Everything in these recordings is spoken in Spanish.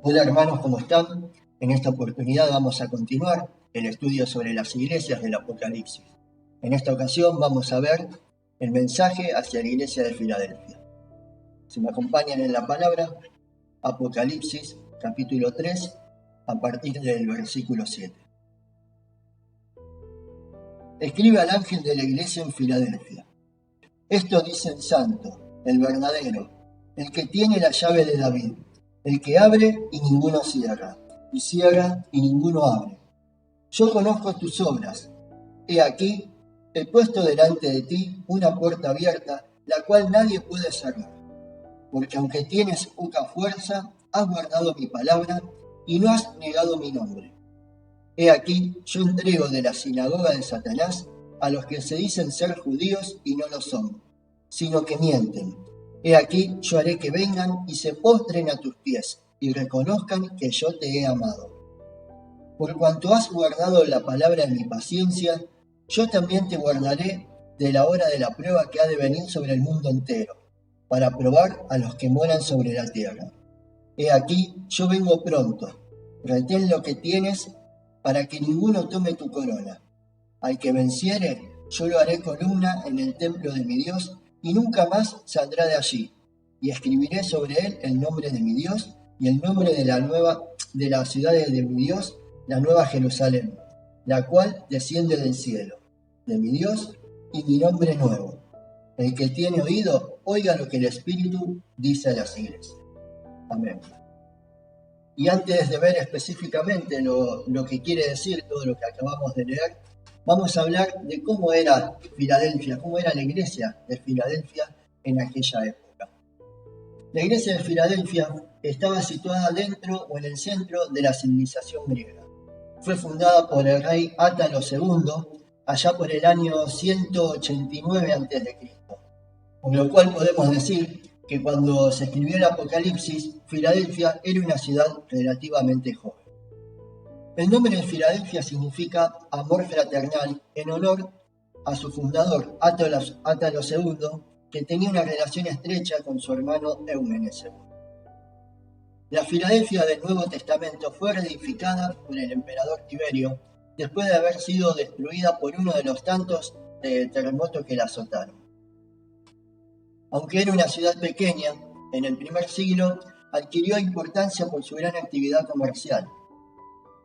Hola hermanos, ¿cómo están? En esta oportunidad vamos a continuar el estudio sobre las iglesias del Apocalipsis. En esta ocasión vamos a ver el mensaje hacia la iglesia de Filadelfia. Si me acompañan en la palabra, Apocalipsis capítulo 3, a partir del versículo 7. Escribe al ángel de la iglesia en Filadelfia. Esto dice el santo, el verdadero, el que tiene la llave de David, el que abre y ninguno cierra, y cierra y ninguno abre. Yo conozco tus obras. He aquí, he puesto delante de ti una puerta abierta, la cual nadie puede cerrar. Porque aunque tienes poca fuerza, has guardado mi palabra y no has negado mi nombre. He aquí, yo entrego de la sinagoga de Satanás a los que se dicen ser judíos y no lo son, sino que mienten. He aquí, yo haré que vengan y se postren a tus pies y reconozcan que yo te he amado. Por cuanto has guardado la palabra de mi paciencia, yo también te guardaré de la hora de la prueba que ha de venir sobre el mundo entero, para probar a los que moran sobre la tierra. He aquí, yo vengo pronto. Retén lo que tienes, para que ninguno tome tu corona. Al que venciere, yo lo haré columna en el templo de mi Dios, y nunca más saldrá de allí. Y escribiré sobre él el nombre de mi Dios, y el nombre de la ciudad de mi Dios, la nueva Jerusalén, la cual desciende del cielo, de mi Dios, y mi nombre nuevo. El que tiene oído, oiga lo que el Espíritu dice a las iglesias. Amén. Y antes de ver específicamente lo que quiere decir todo lo que acabamos de leer, vamos a hablar de cómo era Filadelfia, cómo era la iglesia de Filadelfia en aquella época. La iglesia de Filadelfia estaba situada dentro o en el centro de la civilización griega. Fue fundada por el rey Átalo II allá por el año 189 a.C., por lo cual podemos decir que cuando se escribió el Apocalipsis, Filadelfia era una ciudad relativamente joven. El nombre de Filadelfia significa amor fraternal en honor a su fundador, Átalo II, que tenía una relación estrecha con su hermano Eumenes II. La Filadelfia del Nuevo Testamento fue reedificada por el emperador Tiberio después de haber sido destruida por uno de los tantos terremotos que la azotaron. Aunque era una ciudad pequeña, en el primer siglo adquirió importancia por su gran actividad comercial,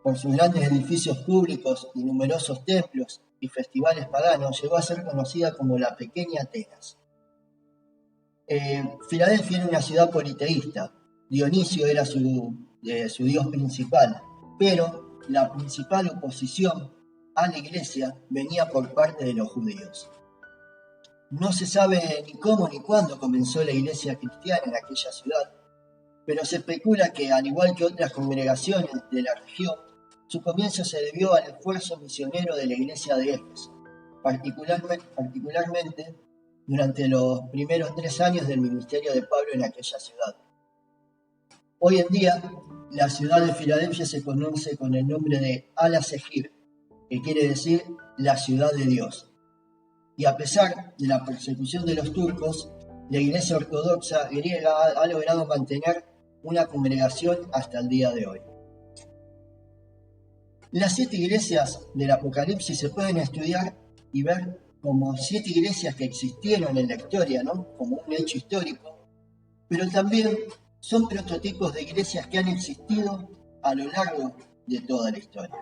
por sus grandes edificios públicos y numerosos templos y festivales paganos. Llegó a ser conocida como la Pequeña Atenas. Filadelfia era una ciudad politeísta. Dionisio era su dios principal, pero la principal oposición a la iglesia venía por parte de los judíos. No se sabe ni cómo ni cuándo comenzó la iglesia cristiana en aquella ciudad, pero se especula que, al igual que otras congregaciones de la región, su comienzo se debió al esfuerzo misionero de la iglesia de Éfeso, particularmente durante los primeros 3 años del ministerio de Pablo en aquella ciudad. Hoy en día, la ciudad de Filadelfia se conoce con el nombre de Al-Sehir, que quiere decir la ciudad de Dios. Y a pesar de la persecución de los turcos, la iglesia ortodoxa griega ha logrado mantener una congregación hasta el día de hoy. Las 7 iglesias del Apocalipsis se pueden estudiar y ver como 7 iglesias que existieron en la historia, ¿no? Como un hecho histórico, pero también son prototipos de iglesias que han existido a lo largo de toda la historia.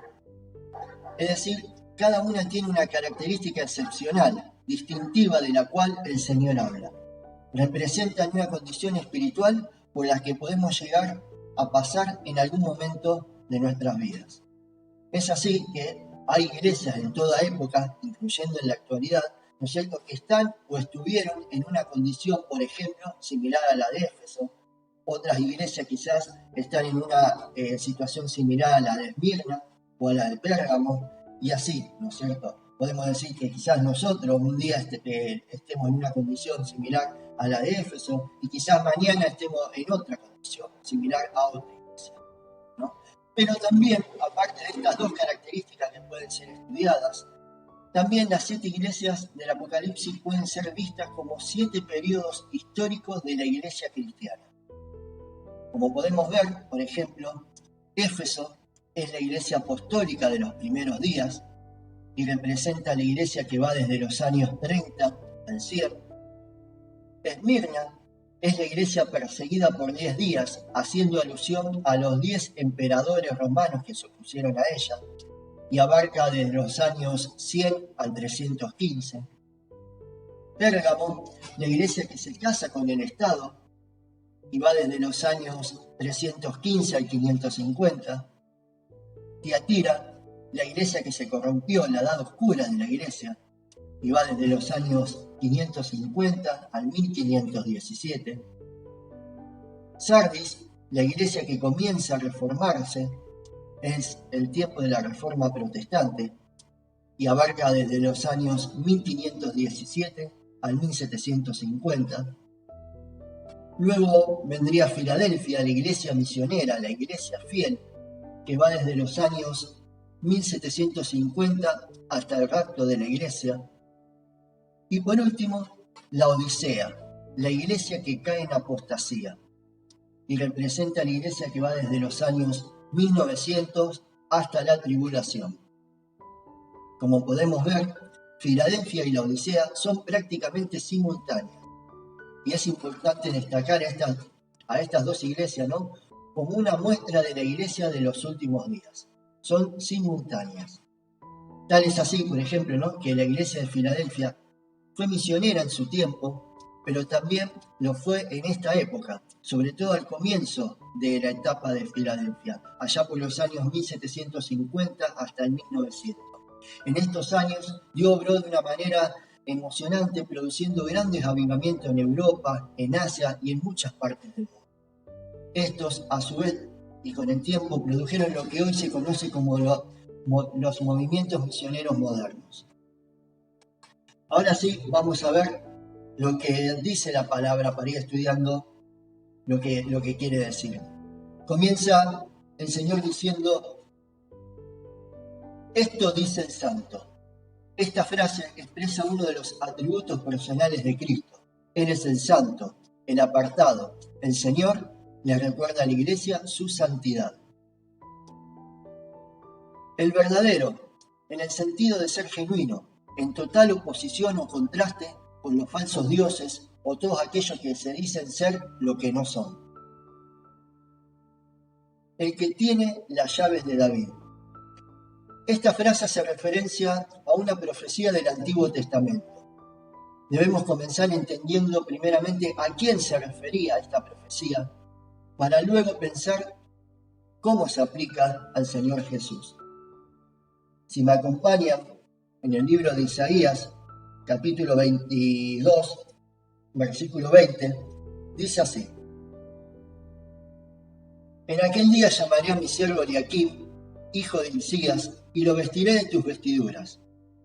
Es decir, cada una tiene una característica excepcional, distintiva de la cual el Señor habla. Representan una condición espiritual por la que podemos llegar a pasar en algún momento de nuestras vidas. Es así que hay iglesias en toda época, incluyendo en la actualidad, ¿no es cierto?, que están o estuvieron en una condición, por ejemplo, similar a la de Éfeso. Otras iglesias quizás están en una situación similar a la de Esmirna o a la de Pérgamo, y así, ¿no es cierto? Podemos decir que quizás nosotros un día estemos en una condición similar a la de Éfeso y quizás mañana estemos en otra condición similar a otra iglesia, ¿no? Pero también, aparte de estas 2 características que pueden ser estudiadas, también las 7 iglesias del Apocalipsis pueden ser vistas como 7 periodos históricos de la iglesia cristiana. Como podemos ver, por ejemplo, Éfeso es la iglesia apostólica de los primeros días y representa la iglesia que va desde los años 30 al 100. Esmirna es la iglesia perseguida por 10 días, haciendo alusión a los 10 emperadores romanos que se opusieron a ella, y abarca desde los años 100 al 315. Pérgamo, la iglesia que se casa con el Estado, y va desde los años 315 al 550. Tiatira, la iglesia que se corrompió en la edad oscura de la iglesia, y va desde los años 550 al 1517. Sardis, la iglesia que comienza a reformarse, es el tiempo de la Reforma Protestante, y abarca desde los años 1517 al 1750. Luego vendría Filadelfia, la iglesia misionera, la iglesia fiel, que va desde los años 1750 hasta el rapto de la iglesia. Y por último, la Odisea, la iglesia que cae en apostasía, y representa la iglesia que va desde los años 1900 hasta la tribulación. Como podemos ver, Filadelfia y la Odisea son prácticamente simultáneas. Y es importante destacar a estas dos iglesias, ¿no?, como una muestra de la iglesia de los últimos días. Son simultáneas. Tal es así, por ejemplo, ¿no?, que la iglesia de Filadelfia fue misionera en su tiempo, pero también lo fue en esta época, sobre todo al comienzo de la etapa de Filadelfia, allá por los años 1750 hasta el 1900. En estos años, Dios obró de una manera emocionante, produciendo grandes avivamientos en Europa, en Asia y en muchas partes del mundo. Estos, a su vez, y con el tiempo, produjeron lo que hoy se conoce como los movimientos misioneros modernos. Ahora sí, vamos a ver lo que dice la palabra para ir estudiando lo que quiere decir. Comienza el Señor diciendo: esto dice el santo. Esta frase expresa uno de los atributos personales de Cristo. Él es el santo, el apartado. El Señor le recuerda a la iglesia su santidad. El verdadero, en el sentido de ser genuino, en total oposición o contraste con los falsos dioses o todos aquellos que se dicen ser lo que no son. El que tiene las llaves de David. Esta frase hace referencia a una profecía del Antiguo Testamento. Debemos comenzar entendiendo primeramente a quién se refería esta profecía, para luego pensar cómo se aplica al Señor Jesús. Si me acompañan en el libro de Isaías, capítulo 22, versículo 20, dice así: en aquel día llamaré a mi siervo Eliaquim, hijo de Hilcías, y lo vestiré de tus vestiduras,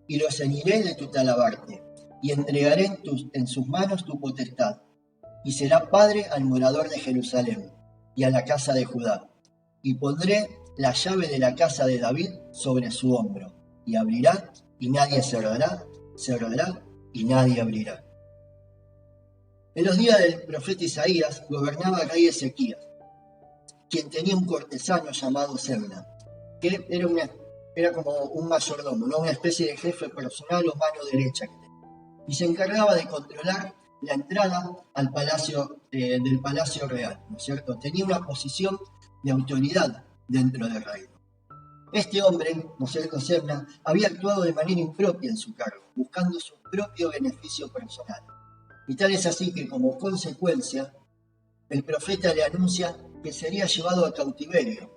y lo ceñiré de tu talabarte, y entregaré en sus manos tu potestad, y será padre al morador de Jerusalén, y a la casa de Judá, y pondré la llave de la casa de David sobre su hombro, y abrirá, y nadie cerrará, cerrará, y nadie abrirá. En los días del profeta Isaías gobernaba el rey Ezequías, quien tenía un cortesano llamado Semna, que era como un mayordomo, ¿no?, una especie de jefe personal o mano derecha, y se encargaba de controlar la entrada al palacio del palacio real, ¿no es cierto? Tenía una posición de autoridad dentro del reino. Este hombre, ¿no es cierto?, Semna, había actuado de manera impropia en su cargo, buscando su propio beneficio personal. Y tal es así que, como consecuencia, el profeta le anuncia que sería llevado a cautiverio,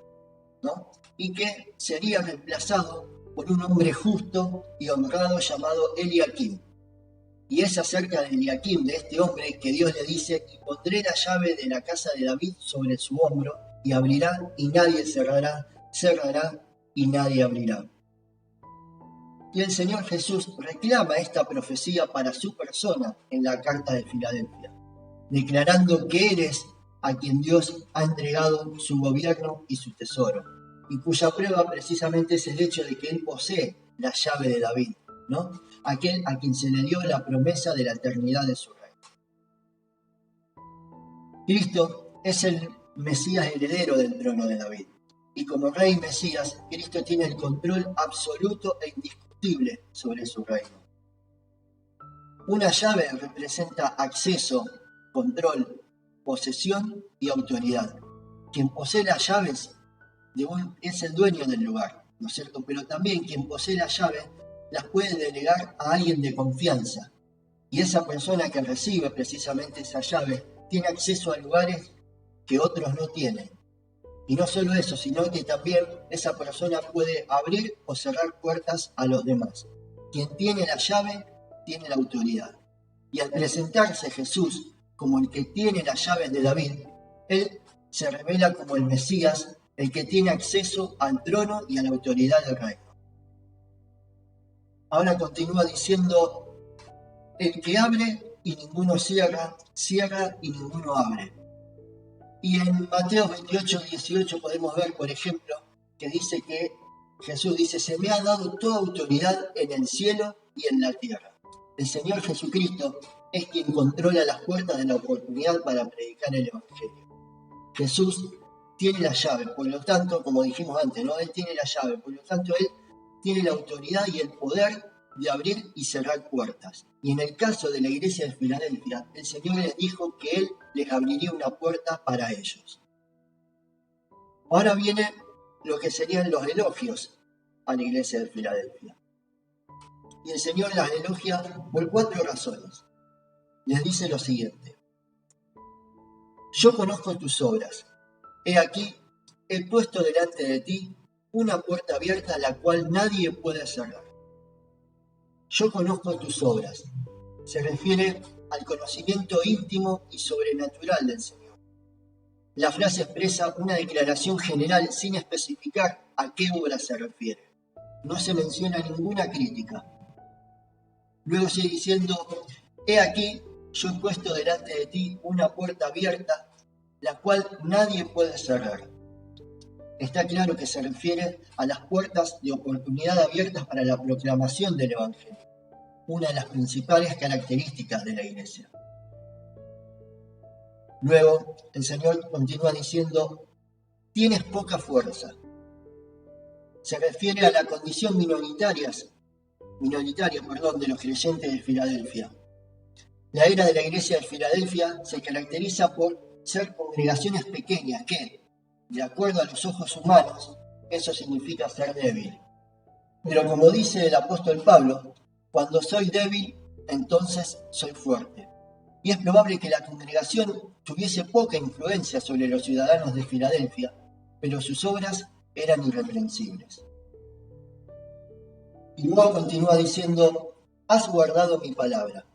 ¿no?, y que sería reemplazado por un hombre justo y honrado llamado Eliaquim. Y es acerca de Eliaquim, de este hombre, que Dios le dice: y pondré la llave de la casa de David sobre su hombro, y abrirá y nadie cerrará, cerrará y nadie abrirá. Y el Señor Jesús reclama esta profecía para su persona en la carta de Filadelfia, declarando que Él es a quien Dios ha entregado su gobierno y su tesoro, y cuya prueba precisamente es el hecho de que Él posee la llave de David, ¿no?, aquel a quien se le dio la promesa de la eternidad de su reino. Cristo es el Mesías heredero del trono de David. Y como rey Mesías, Cristo tiene el control absoluto e indiscutible sobre su reino. Una llave representa acceso, control, posesión y autoridad. Quien posee las llaves es el dueño del lugar, ¿no es cierto? Pero también quien posee las llaves las puede delegar a alguien de confianza. Y esa persona que recibe precisamente esa llave tiene acceso a lugares que otros no tienen. Y no solo eso, sino que también esa persona puede abrir o cerrar puertas a los demás. Quien tiene la llave tiene la autoridad. Y al presentarse Jesús como el que tiene las llaves de David, él se revela como el Mesías, el que tiene acceso al trono y a la autoridad del reino. Ahora continúa diciendo, el que abre y ninguno cierra, cierra y ninguno abre. Y en Mateo 28, 18 podemos ver, por ejemplo, que dice que Jesús dice, se me ha dado toda autoridad en el cielo y en la tierra. El Señor Jesucristo es quien controla las puertas de la oportunidad para predicar el Evangelio. Jesús tiene la llave, por lo tanto, como dijimos antes, ¿no? Él tiene la llave, por lo tanto, Él tiene la autoridad y el poder de abrir y cerrar puertas. Y en el caso de la iglesia de Filadelfia, el Señor les dijo que Él les abriría una puerta para ellos. Ahora viene lo que serían los elogios a la iglesia de Filadelfia. Y el Señor las elogia por 4 razones. Les dice lo siguiente. Yo conozco tus obras. He aquí, he puesto delante de ti una puerta abierta a la cual nadie puede cerrar. Yo conozco tus obras. Se refiere al conocimiento íntimo y sobrenatural del Señor. La frase expresa una declaración general sin especificar a qué obra se refiere. No se menciona ninguna crítica. Luego sigue diciendo, he aquí, yo he puesto delante de ti una puerta abierta, la cual nadie puede cerrar. Está claro que se refiere a las puertas de oportunidad abiertas para la proclamación del Evangelio, una de las principales características de la iglesia. Luego, el Señor continúa diciendo, tienes poca fuerza. Se refiere a la condición minoritaria, de los creyentes de Filadelfia. La era de la iglesia de Filadelfia se caracteriza por ser congregaciones pequeñas que, de acuerdo a los ojos humanos, eso significa ser débil. Pero como dice el apóstol Pablo, cuando soy débil, entonces soy fuerte. Y es probable que la congregación tuviese poca influencia sobre los ciudadanos de Filadelfia, pero sus obras eran irreprensibles. Y luego continúa diciendo, has guardado mi palabra.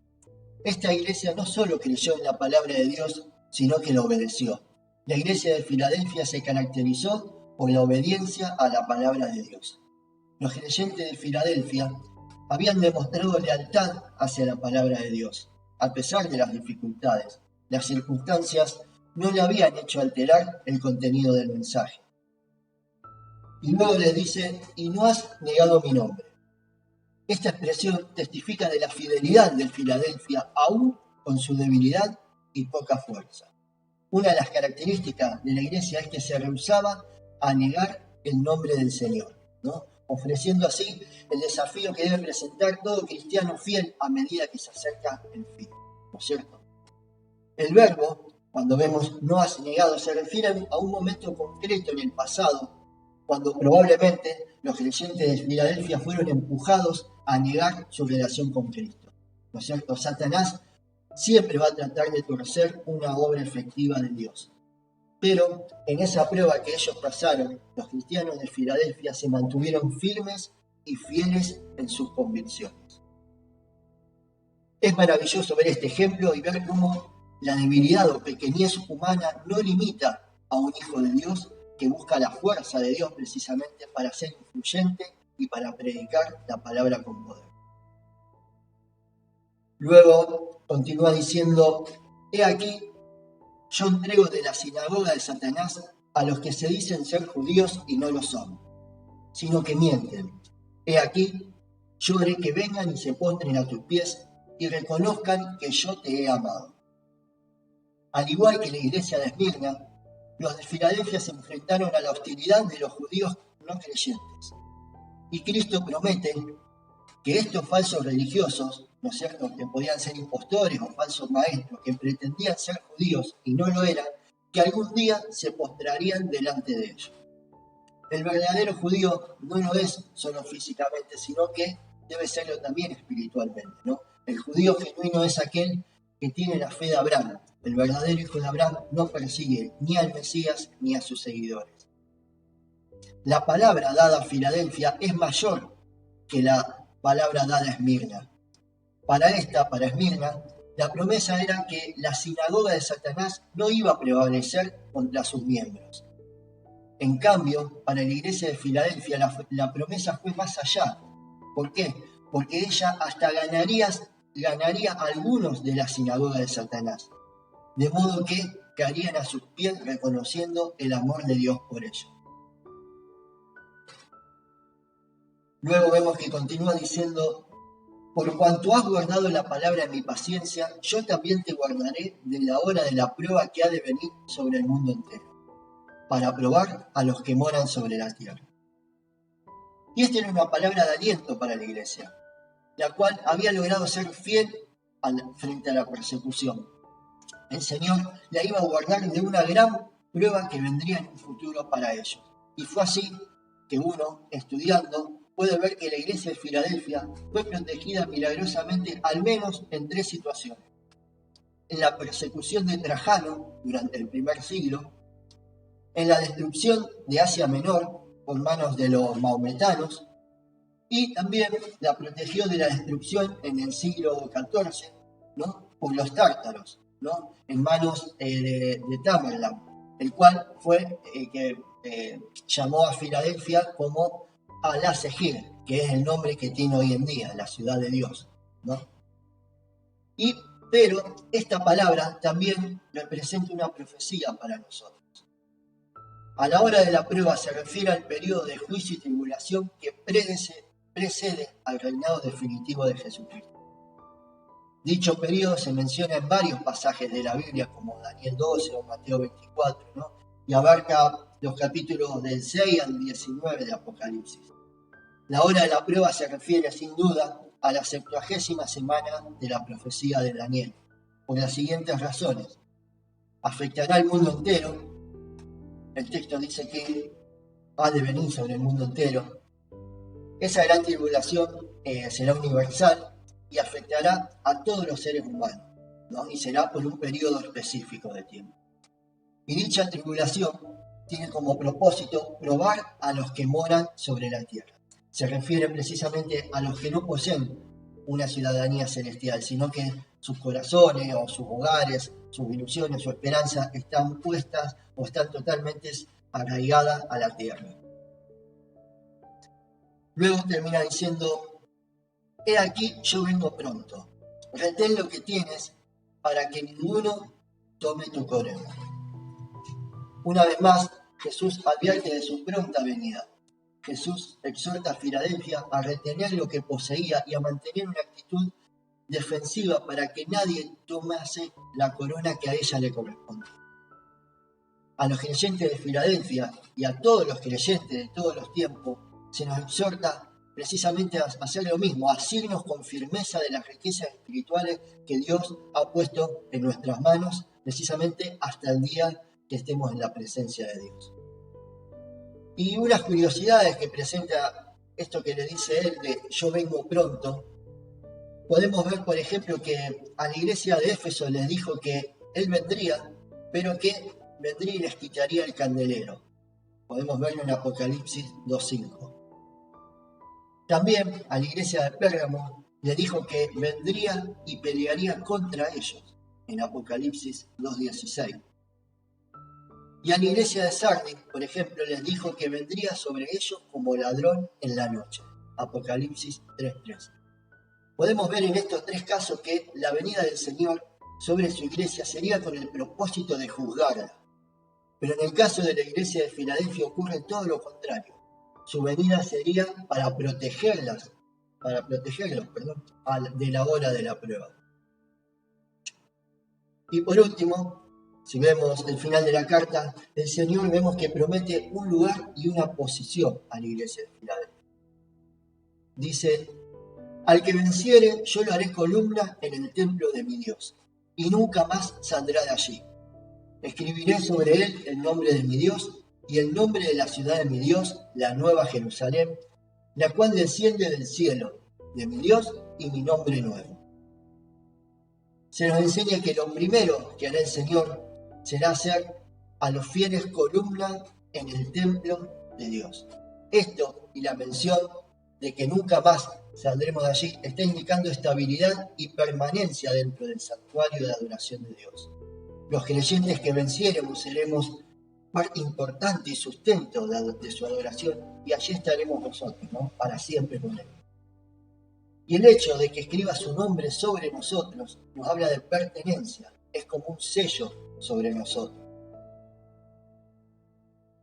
Esta iglesia no solo creyó en la palabra de Dios, sino que la obedeció. La iglesia de Filadelfia se caracterizó por la obediencia a la palabra de Dios. Los creyentes de Filadelfia habían demostrado lealtad hacia la palabra de Dios, a pesar de las dificultades. Las circunstancias no le habían hecho alterar el contenido del mensaje. Y luego le dice, y no has negado mi nombre. Esta expresión testifica de la fidelidad de Filadelfia, aún con su debilidad y poca fuerza. Una de las características de la iglesia es que se rehusaba a negar el nombre del Señor, ¿no? Ofreciendo así el desafío que debe presentar todo cristiano fiel a medida que se acerca el fin, ¿no es cierto? El verbo, cuando vemos no has negado, se refiere a un momento concreto en el pasado, cuando probablemente los creyentes de Filadelfia fueron empujados a negar su relación con Cristo, ¿no es cierto? Satanás siempre va a tratar de torcer una obra efectiva de Dios. Pero en esa prueba que ellos pasaron, los cristianos de Filadelfia se mantuvieron firmes y fieles en sus convicciones. Es maravilloso ver este ejemplo y ver cómo la debilidad o pequeñez humana no limita a un hijo de Dios que busca la fuerza de Dios precisamente para ser influyente y para predicar la palabra con poder. Luego continúa diciendo, he aquí, yo entrego de la sinagoga de Satanás a los que se dicen ser judíos y no lo son, sino que mienten. He aquí, yo haré que vengan y se postren a tus pies y reconozcan que yo te he amado. Al igual que la iglesia de Esmirna, los de Filadelfia se enfrentaron a la hostilidad de los judíos no creyentes. Y Cristo promete que estos falsos religiosos, ¿no es cierto?, que podían ser impostores o falsos maestros, que pretendían ser judíos y no lo eran, que algún día se postrarían delante de ellos. El verdadero judío no lo es solo físicamente, sino que debe serlo también espiritualmente, ¿no? El judío genuino es aquel que tiene la fe de Abraham. El verdadero hijo de Abraham no persigue ni al Mesías ni a sus seguidores. La palabra dada a Filadelfia es mayor que la palabra dada a Esmirna. Para Esmirna, la promesa era que la sinagoga de Satanás no iba a prevalecer contra sus miembros. En cambio, para la iglesia de Filadelfia la promesa fue más allá. ¿Por qué? Porque ella hasta ganaría a algunos de la sinagoga de Satanás, de modo que caerían a sus pies reconociendo el amor de Dios por ellos. Luego vemos que continúa diciendo: por cuanto has guardado la palabra en mi paciencia, yo también te guardaré de la hora de la prueba que ha de venir sobre el mundo entero, para probar a los que moran sobre la tierra. Y esta era una palabra de aliento para la iglesia, la cual había logrado ser fiel frente a la persecución. El Señor la iba a guardar de una gran prueba que vendría en un futuro para ellos. Y fue así que uno, estudiando, puede ver que la iglesia de Filadelfia fue protegida milagrosamente al menos en 3 situaciones. En la persecución de Trajano durante el primer siglo, en la destrucción de Asia Menor por manos de los maometanos, y también la protegió de la destrucción en el siglo XIV, ¿no?, por los tártaros, ¿no?, en manos de Tamerlán, el cual fue que llamó a Filadelfia como Al-Asehir, que es el nombre que tiene hoy en día, la ciudad de Dios, ¿no? Pero esta palabra también representa una profecía para nosotros. A la hora de la prueba se refiere al periodo de juicio y tribulación que precede al reinado definitivo de Jesucristo. Dicho periodo se menciona en varios pasajes de la Biblia, como Daniel 12 o Mateo 24, ¿no?, y abarca los capítulos del 6 al 19 de Apocalipsis. La hora de la prueba se refiere sin duda a la 70ª semana de la profecía de Daniel, por las siguientes razones. Afectará al mundo entero. El texto dice que ha de venir sobre el mundo entero. Esa gran tribulación será universal y afectará a todos los seres humanos, ¿no?, y será por un periodo específico de tiempo. Y dicha tribulación tiene como propósito probar a los que moran sobre la tierra. Se refiere precisamente a los que no poseen una ciudadanía celestial, sino que sus corazones o sus hogares, sus ilusiones, su esperanza están puestas o están totalmente arraigadas a la tierra. Luego termina diciendo: he aquí, yo vengo pronto. Retén lo que tienes para que ninguno tome tu corona. Una vez más, Jesús advierte de su pronta venida. Jesús exhorta a Filadelfia a retener lo que poseía y a mantener una actitud defensiva para que nadie tomase la corona que a ella le corresponde. A los creyentes de Filadelfia y a todos los creyentes de todos los tiempos se nos exhorta precisamente a hacer lo mismo, a asirnos con firmeza de las riquezas espirituales que Dios ha puesto en nuestras manos, precisamente hasta el día que estemos en la presencia de Dios. Y unas curiosidades que presenta esto que le dice él de yo vengo pronto. Podemos ver, por ejemplo, que a la iglesia de Éfeso les dijo que él vendría, pero que vendría y les quitaría el candelero. Podemos verlo en Apocalipsis 2:5. También a la iglesia de Pérgamo le dijo que vendría y pelearía contra ellos, en Apocalipsis 2:16. Y a la iglesia de Sardis, por ejemplo, les dijo que vendría sobre ellos como ladrón en la noche, Apocalipsis 3:13. Podemos ver en estos 3 casos que la venida del Señor sobre su iglesia sería con el propósito de juzgarla. Pero en el caso de la iglesia de Filadelfia ocurre todo lo contrario. Su venida sería para protegerlos, de la hora de la prueba. Y por último, Si vemos el final de la carta, el Señor vemos que promete un lugar y una posición a la iglesia de Filadelfia. Dice: al que venciere, yo lo haré columna en el templo de mi Dios, y nunca más saldrá de allí. Escribiré sobre él el nombre de mi Dios y el nombre de la ciudad de mi Dios, la nueva Jerusalén, la cual desciende del cielo, de mi Dios y mi nombre nuevo. Se nos enseña que lo primero que hará el Señor será hacer a los fieles columna en el templo de Dios. Esto y la mención de que nunca más saldremos de allí está indicando estabilidad y permanencia dentro del santuario de adoración de Dios. Los creyentes que venciéremos seremos parte importante y sustento de su adoración, y allí estaremos nosotros, ¿no? Para siempre con Él. Y el hecho de que escriba su nombre sobre nosotros nos habla de pertenencia, es como un sello sobre nosotros.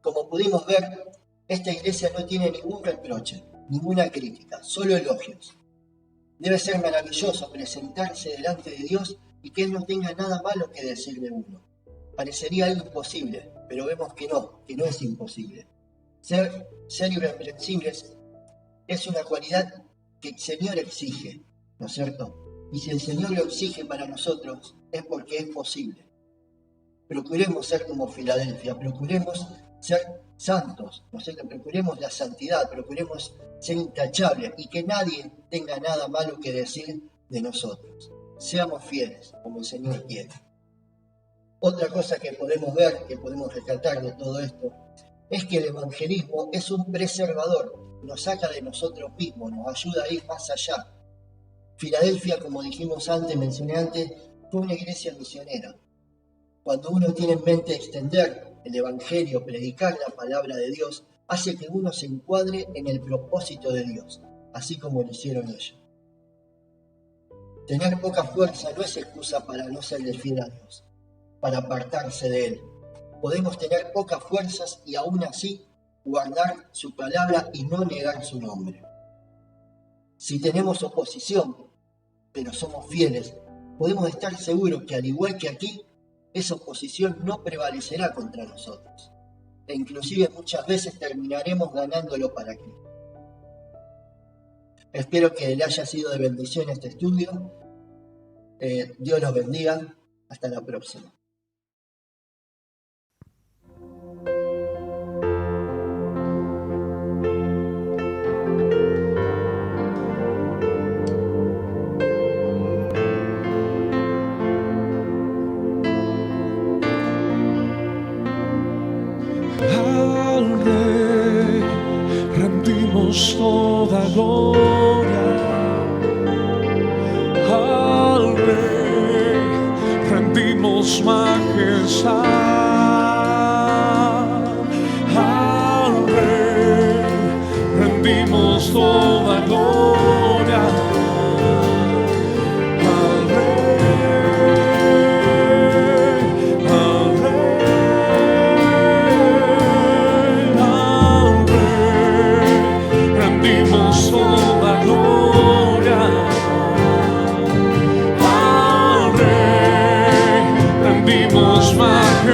Como pudimos ver, esta iglesia no tiene ningún reproche, ninguna crítica, solo elogios. Debe ser maravilloso presentarse delante de Dios y que Él no tenga nada malo que decir de uno. Parecería algo imposible, pero vemos que no es imposible. Ser irreprensibles es una cualidad que el Señor exige, ¿no es cierto? Y si el Señor lo exige para nosotros, es porque es posible. Procuremos ser como Filadelfia, procuremos ser santos, ¿no es cierto? Procuremos la santidad, procuremos ser intachables y que nadie tenga nada malo que decir de nosotros. Seamos fieles, como el Señor quiere. Otra cosa que podemos ver, que podemos rescatar de todo esto, es que el evangelismo es un preservador, nos saca de nosotros mismos, nos ayuda a ir más allá. Filadelfia, como dijimos antes, mencioné antes, fue una iglesia misionera. Cuando uno tiene en mente extender el evangelio, predicar la palabra de Dios, hace que uno se encuadre en el propósito de Dios, así como lo hicieron ellos. Tener poca fuerza no es excusa para no serle fiel a Dios, para apartarse de Él. Podemos tener pocas fuerzas y aún así guardar su palabra y no negar su nombre. Si tenemos oposición, pero somos fieles, podemos estar seguros que al igual que aquí, esa oposición no prevalecerá contra nosotros. E inclusive muchas veces terminaremos ganándolo para Cristo. Espero que le haya sido de bendición este estudio. Dios los bendiga. Hasta la próxima. Al Rey rendimos toda gloria. Al Rey rendimos majestad. Al Rey rendimos toda gloria. Al Rey rendimos toda gloria. Al Rey rendimos majestad.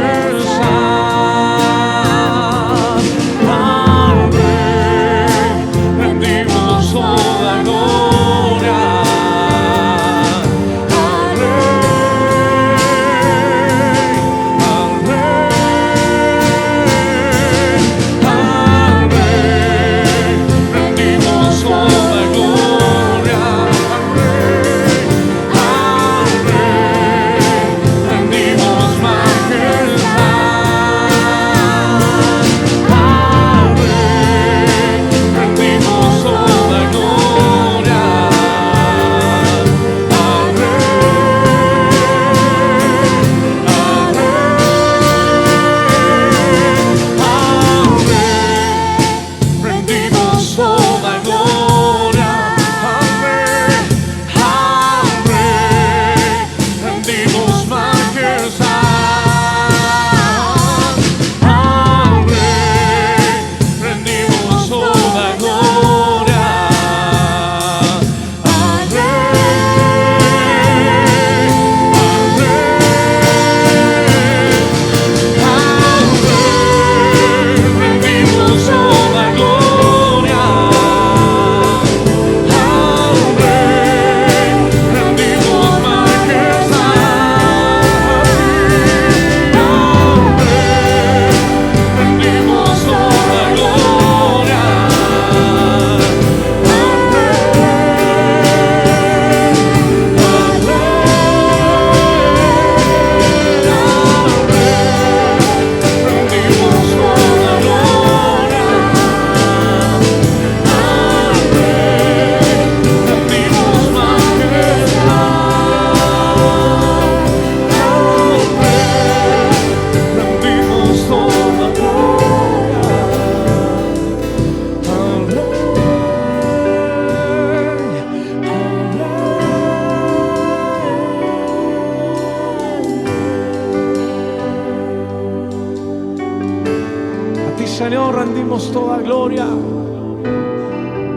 Señor, rendimos toda gloria,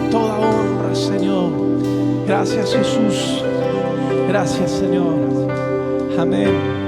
toda honra, Señor. Gracias, Jesús. Gracias, Señor. Amén.